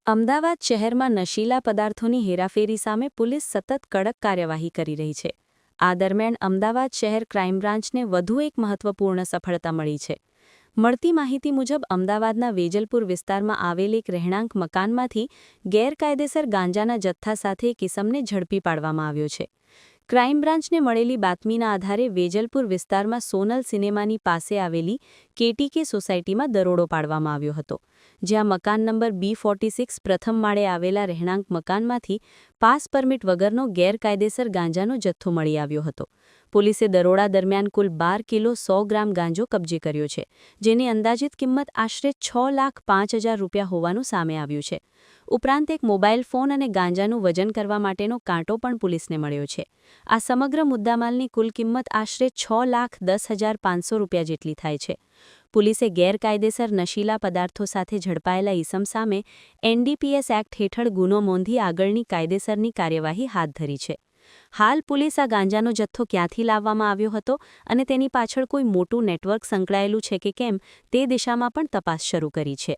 અમદાવાદ શહેરમાં નશીલા પદાર્થોની હેરાફેરી સામે પોલીસ સતત કડક કાર્યવાહી કરી રહી છે. આ દરમિયાન અમદાવાદ શહેર ક્રાઇમ બ્રાન્ચને વધુ એક મહત્વપૂર્ણ સફળતા મળી છે. મળતી માહિતી મુજબ અમદાવાદના વેજલપુર વિસ્તારમાં આવેલ એક રહેણાંક મકાનમાંથી ગેરકાયદેસર ગાંજાના જથ્થા સાથે એક ઇસમને ઝડપી પાડવામાં આવ્યો છે. ક્રાઇમ બ્રાન્ચને મળેલી બાતમીના આધારે વેજલપુર વિસ્તારમાં સોનલ સિનેમાની પાસે આવેલી કેટીકે સોસાયટીમાં દરોડો પાડવામાં આવ્યો હતો, જ્યાં મકાન નંબર B46 પ્રથમ માળે આવેલા રહેણાંક મકાનમાંથી પાસ પરમિટ વગરનો ગેરકાયદેસર ગાંજાનો જથ્થો મળી આવ્યો હતો. પોલીસે દરોડા દરમિયાન કુલ 12 કિલો 100 ગ્રામ ગાંજો કબજે કર્યો છે, જેની અંદાજિત કિંમત આશરે ₹6,05,000 હોવાનું સામે આવ્યું છે. ઉપરાંત એક મોબાઈલ ફોન અને ગાંજાનું વજન કરવા માટેનો કાંટો પણ પોલીસને મળ્યો છે. આ સમગ્ર મુદ્દામાલની કુલ કિંમત આશરે ₹6,10,500 જેટલી થાય છે. પોલીસે ગેરકાયદેસર નશીલા પદાર્થો સાથે ઝડપાયેલા ઇસમ સામે NDPS એક્ટ હેઠળ ગુનો નોંધી આગળની કાયદેસરની કાર્યવાહી હાથ ધરી છે. હાલ પોલીસ આ ગાંજાનો જથ્થો ક્યાંથી લાવવામાં આવ્યો હતો અને તેની પાછળ કોઈ મોટું નેટવર્ક સંકળાયેલું છે કે કેમ તે દિશામાં પણ તપાસ શરૂ કરી છે.